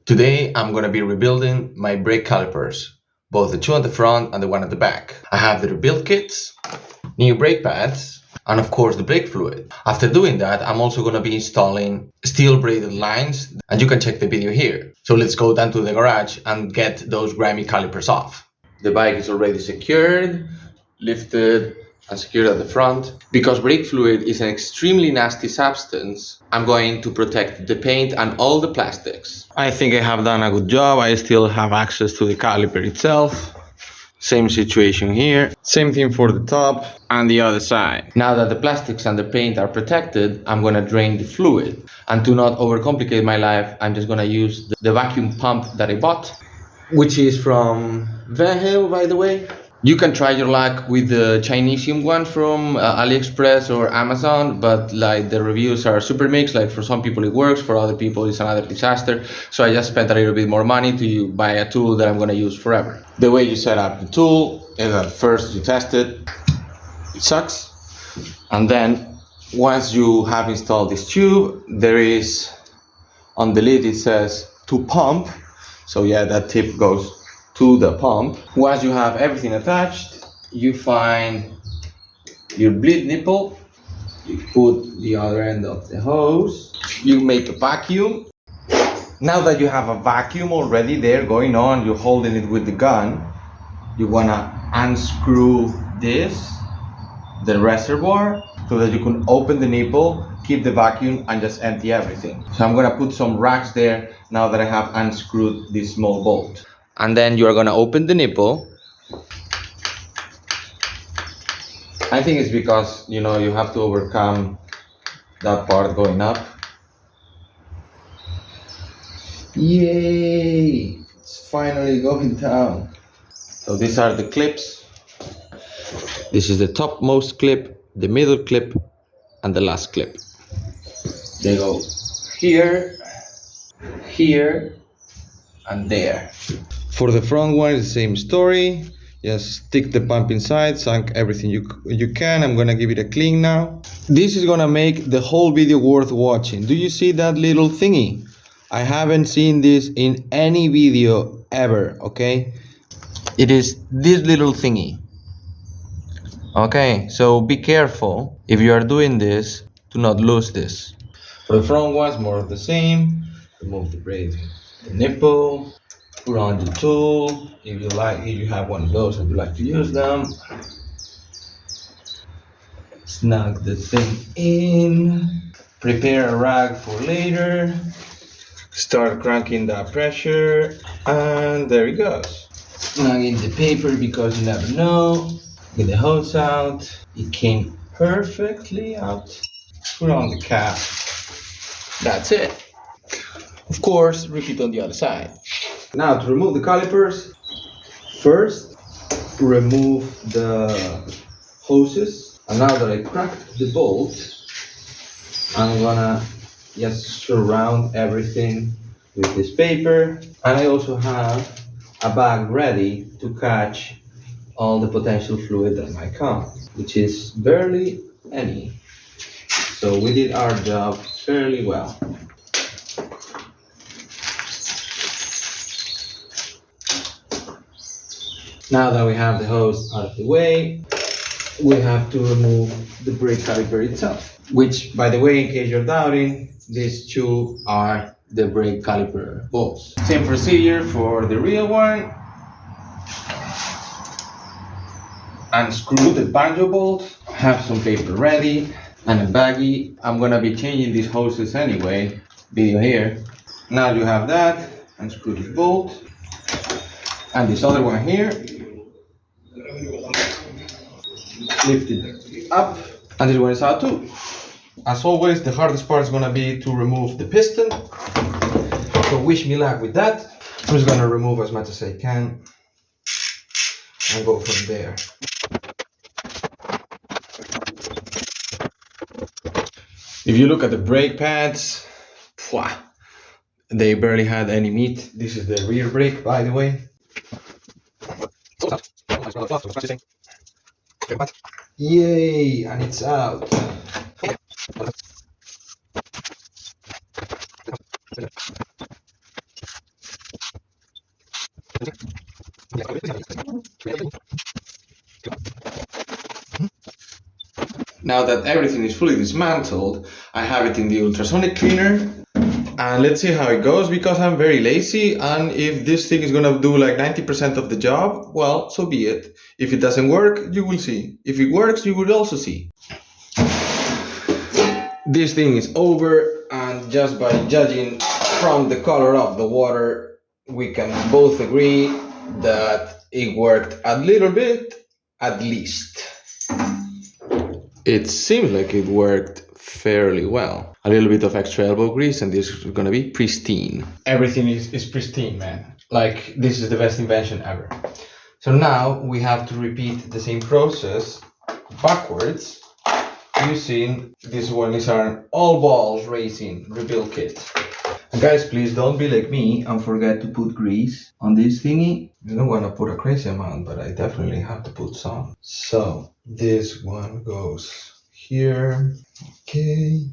Today I'm going to be rebuilding my brake calipers, both the two at the front and the one at the back. I have the rebuild kits, new brake pads, and of course the brake fluid. After doing that, I'm also going to be installing steel braided lines, and you can check the video here. So let's go down to the garage and get those grimy calipers off. The bike is already secured, lifted, and secured at the front. Because brake fluid is an extremely nasty substance, I'm going to protect the paint and all the plastics. I think I have done a good job. I still have access to the caliper itself. Same situation here. Same thing for the top and the other side. Now that the plastics and the paint are protected, I'm gonna drain the fluid. And to not overcomplicate my life, I'm just gonna use the vacuum pump that I bought, which is from Van, by the way. You can try your luck with the Chinesium one from AliExpress or Amazon, but like the reviews are super mixed. Like for some people it works, for other people it's another disaster. So I just spent a little bit more money to buy a tool that I'm gonna use forever. The way you set up the tool is that first you test it sucks. And then once you have installed this tube, there is on the lid it says to pump. So yeah, that tip goes to the pump. Once you have everything attached, you find your bleed nipple, you put the other end of the hose, you make a vacuum. Now that you have a vacuum already there going on, you're holding it with the gun, you wanna unscrew this, the reservoir, so that you can open the nipple, keep the vacuum, and just empty everything. So I'm gonna put some racks there now that I have unscrewed this small bolt. And then you are gonna open the nipple. I think it's because, you know, you have to overcome that part going up. Yay! It's finally going down. So these are the clips. This is the topmost clip, the middle clip, and the last clip. They go here, here, and there. For the front one, it's the same story. Just stick the pump inside, sunk everything you can. I'm gonna give it a clean now. This is gonna make the whole video worth watching. Do you see that little thingy? I haven't seen this in any video ever, okay? It is this little thingy. Okay, so be careful if you are doing this to not lose this. For the front ones, more of the same. Remove the braid, the nipple. Put on the tool, if you have one of those and you like to use them. Snug the thing in. Prepare a rag for later. Start cranking that pressure, and there it goes. Snug in the paper because you never know. Get the hose out. It came perfectly out. Put on the cap. That's it. Of course, repeat on the other side. Now to remove the calipers, first remove the hoses. And now that I cracked the bolt, I'm gonna just surround everything with this paper. And I also have a bag ready to catch all the potential fluid that might come, which is barely any. So we did our job fairly well. Now that we have the hose out of the way, we have to remove the brake caliper itself. Which, by the way, in case you're doubting, these two are the brake caliper bolts. Same procedure for the real one. Unscrew the banjo bolt. Have some paper ready and a baggie. I'm gonna be changing these hoses anyway. Video here. Now you have that. Unscrew this bolt. And this other one here, lift it up, and this one is out too. As always, the hardest part is gonna be to remove the piston. So wish me luck with that. I'm just gonna remove as much as I can and go from there. If you look at the brake pads, they barely had any meat. This is the rear brake, by the way. Yay, and it's out. Now that everything is fully dismantled, I have it in the ultrasonic cleaner. And let's see how it goes, because I'm very lazy, and if this thing is gonna do like 90% of the job, well, so be it. If it doesn't work, you will see. If it works, you will also see. This thing is over, and just by judging from the color of the water, we can both agree that it worked a little bit, at least. It seems like it worked fairly well. A little bit of extra elbow grease and this is gonna be pristine. Everything is pristine, man. Like, this is the best invention ever. So now we have to repeat the same process backwards using this one is our all balls racing rebuild kit. And guys, please don't be like me and forget to put grease on this thingy. I don't want to put a crazy amount, but I definitely have to put some. So this one goes here. Okay.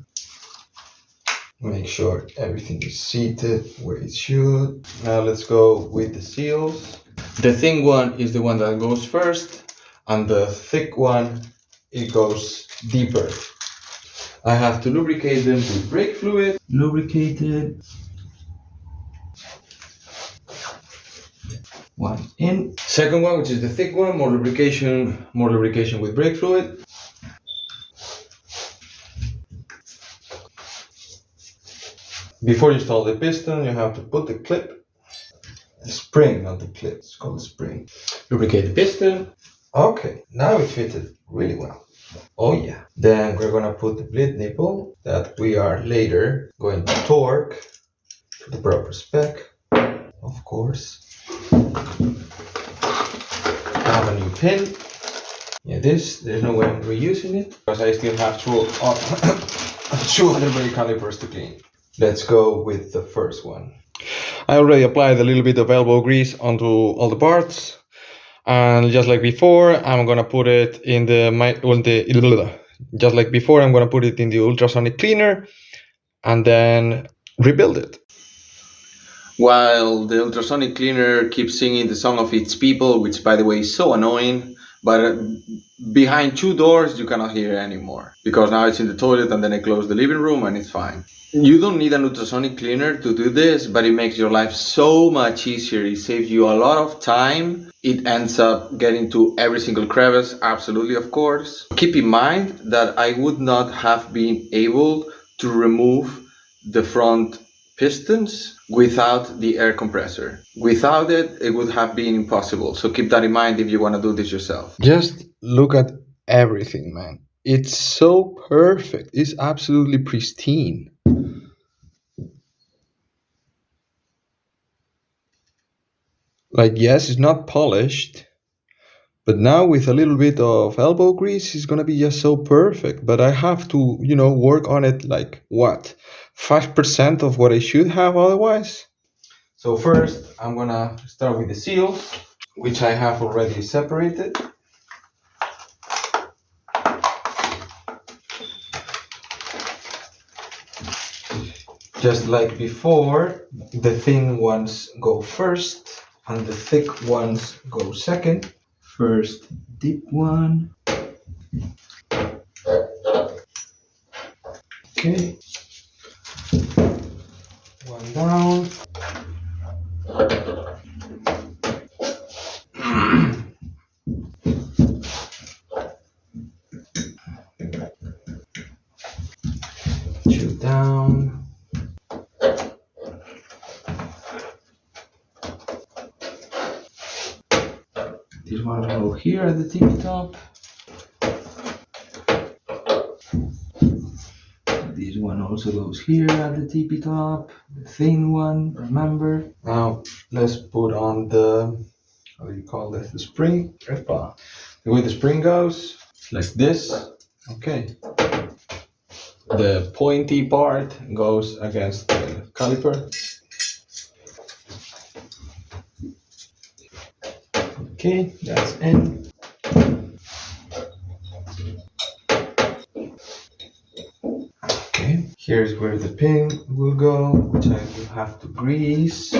Make sure everything is seated where it should. Now let's go with the seals. The thin one is the one that goes first, and the thick one, it goes deeper. I have to lubricate them with brake fluid. Lubricated. One in. Second one, which is the thick one, more lubrication with brake fluid. Before you install the piston, you have to put the clip, the spring, not the clip, it's called the spring. Lubricate the piston. Okay, now it fitted really well. Oh yeah. Then we're gonna put the bleed nipple that we are later going to torque to the proper spec, of course. I have a new pin. Yeah, there's no way I'm reusing it because I still have two other brake calipers to clean. Let's go with the first one. I already applied a little bit of elbow grease onto all the parts. And just like before, I'm gonna put it in just like before, I'm gonna put it in the ultrasonic cleaner and then rebuild it. While the ultrasonic cleaner keeps singing the song of its people, which by the way is so annoying, but behind two doors you cannot hear it anymore because now it's in the toilet and then I close the living room and it's fine. You don't need an ultrasonic cleaner to do this, but it makes your life so much easier. It saves you a lot of time. It ends up getting to every single crevice, absolutely, of course. Keep in mind that I would not have been able to remove the front pistons without the air compressor. Without it, it would have been impossible. So keep that in mind if you want to do this yourself. Just look at everything, man. It's so perfect. It's absolutely pristine. Like, yes, it's not polished, but now with a little bit of elbow grease, it's gonna be just so perfect. But I have to, work on it like, what, 5% of what I should have otherwise? So first, I'm gonna start with the seals, which I have already separated. Just like before, the thin ones go first and the thick ones go second. First deep one. Okay. One down. Two down. This one will go here at the tippy top. This one also goes here at the tippy top. The thin one, remember. Now let's put on the, how do you call this? The spring. The way the spring goes, like this. Okay. The pointy part goes against the caliper. Okay, that's in. Okay, here's where the pin will go, which I will have to grease.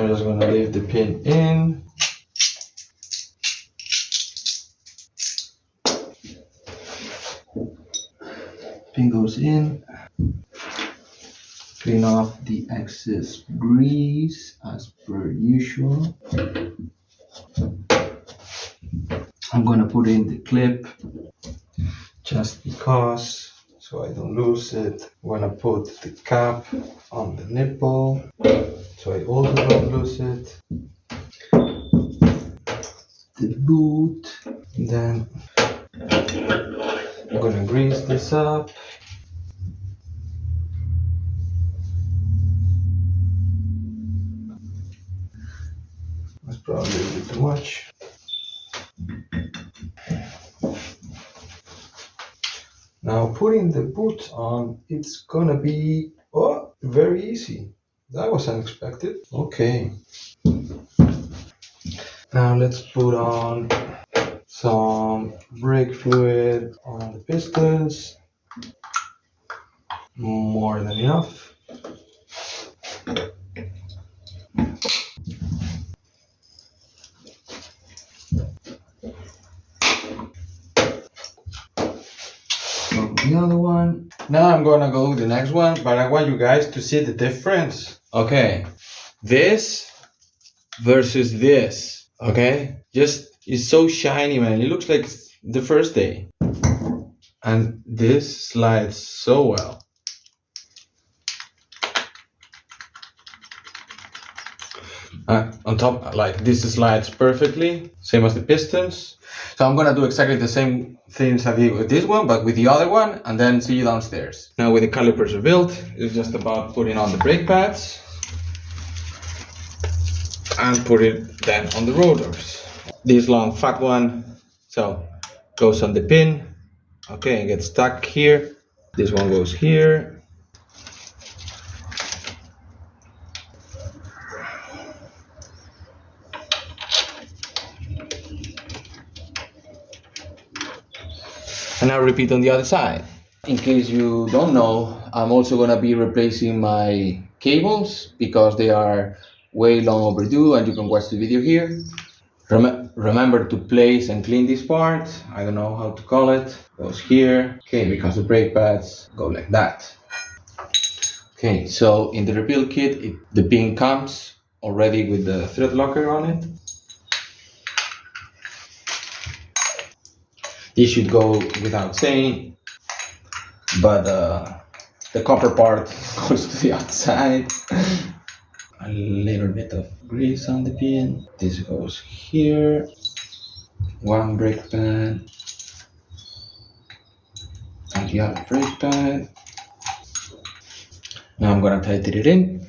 I'm just gonna leave the pin in. Pin goes in. Clean off the excess grease as per usual. I'm gonna put in the clip just because, so I don't lose it. I'm gonna put the cap on the nipple so I also don't lose it. The boot. Then I'm gonna grease this up. That's probably a bit too much. Now putting the boot on, it's gonna be very easy. That was unexpected. Okay. Now let's put on some brake fluid on the pistons. More than enough. The other one. Now I'm gonna go with the next one, but I want you guys to see the difference. Okay, this versus this. Okay, just it's so shiny, man. It looks like the first day, and this slides so well. On top, like this slides perfectly, same as the pistons. So I'm gonna do exactly the same things I did with this one, but with the other one, and then see you downstairs. Now with the calipers are built, it's just about putting on the brake pads and put it then on the rotors. This long fat one, so goes on the pin, okay, and gets stuck here. This one goes here. And now repeat on the other side. In case you don't know, I'm also gonna be replacing my cables because they are way long overdue, and you can watch the video here. Remember to place and clean this part. I don't know how to call it. Goes here. Okay, because the brake pads go like that. Okay, so in the rebuild kit, the pin comes already with the thread locker on it. This should go without saying, but the copper part goes to the outside. A little bit of grease on the pin. This goes here. One brake pad. And the other brake pad. Now I'm gonna tighten it in.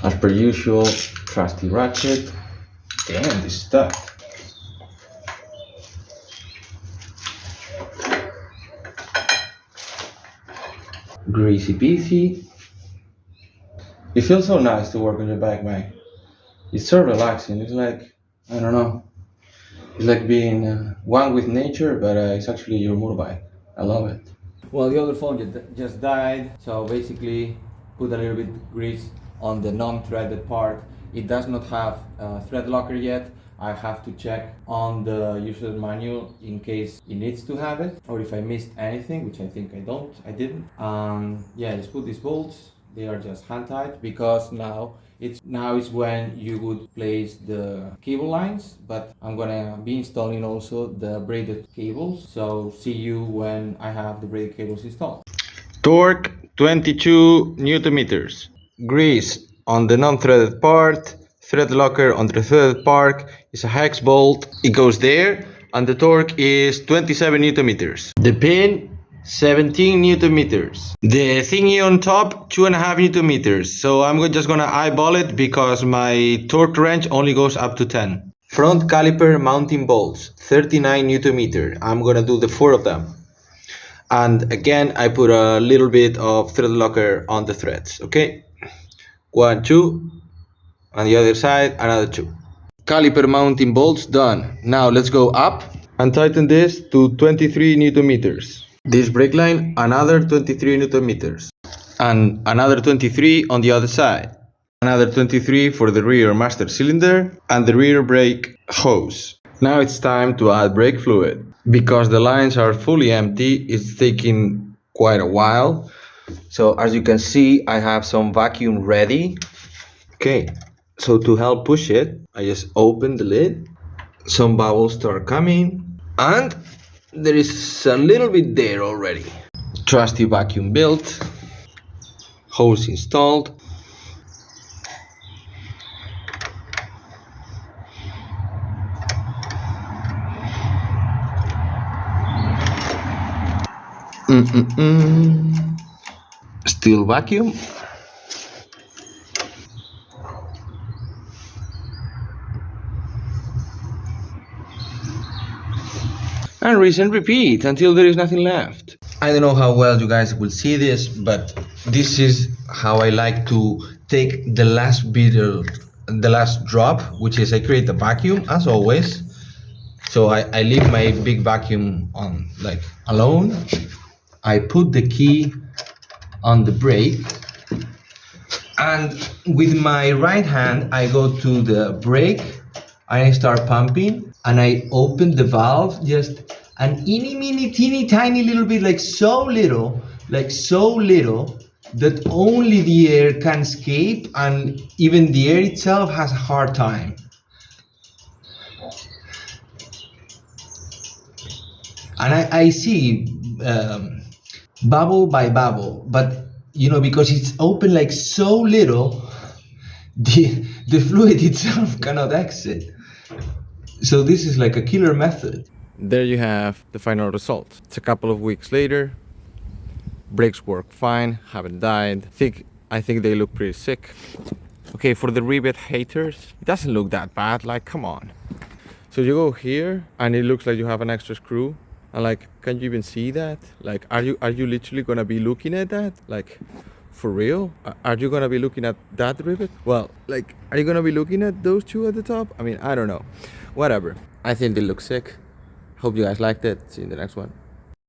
As per usual, trusty ratchet. Damn, this is tough. Greasy peasy. It feels so nice to work on your bike, man. It's so relaxing. It's like, I don't know. It's like being one with nature, but it's actually your motorbike. I love it. Well, the other phone just died, so basically put a little bit of grease on the non-threaded part. It does not have a thread locker yet. I have to check on the user manual in case it needs to have it, or if I missed anything, which I think I didn't. Yeah, just put these bolts. They are just hand tight because now is when you would place the cable lines, but I'm gonna be installing also the braided cables. So see you when I have the braided cables installed. Torque 22 Newton meters. Grease on the non-threaded part. Thread locker on the threaded part is a hex bolt. It goes there, and the torque is 27 Newton meters. The pin 17 Newton meters. The thingy on top 2.5 Newton meters. So I'm just gonna eyeball it because my torque wrench only goes up to 10. Front caliper mounting bolts 39 Newton meter. I'm gonna do the 4 of them. And again, I put a little bit of thread locker on the threads. Okay, 1, 2. On the other side, another 2. Caliper mounting bolts done. Now let's go up and tighten this to 23 Newton meters. This brake line, another 23 Newton meters. And another 23 on the other side. Another 23 for the rear master cylinder and the rear brake hose. Now it's time to add brake fluid. Because the lines are fully empty, it's taking quite a while. So as you can see, I have some vacuum ready. Okay, so to help push it, I just open the lid. Some bubbles start coming and there is a little bit there already. Trusty vacuum built, hose installed. Still vacuum. And rinse and repeat until there is nothing left. I don't know how well you guys will see this, but this is how I like to take the last bit of the last drop, which is I create a vacuum as always. So I leave my big vacuum on like alone. I put the key on the brake and with my right hand I go to the brake and I start pumping and I open the valve just an teeny tiny little bit, like so little that only the air can escape, and even the air itself has a hard time. And I see bubble by bubble, but you know, because it's open like so little, the fluid itself cannot exit. So this is like a killer method. There you have the final result. It's a couple of weeks later. Brakes work fine, haven't died. I think they look pretty sick. Okay, for the rivet haters, it doesn't look that bad, like come on. So you go here and it looks like you have an extra screw. And like, can you even see that? Like, are you literally gonna be looking at that? Like, for real? Are you gonna be looking at that rivet? Well, like, are you gonna be looking at those two at the top? I mean, I don't know. Whatever. I think they look sick. Hope you guys liked it. See you in the next one.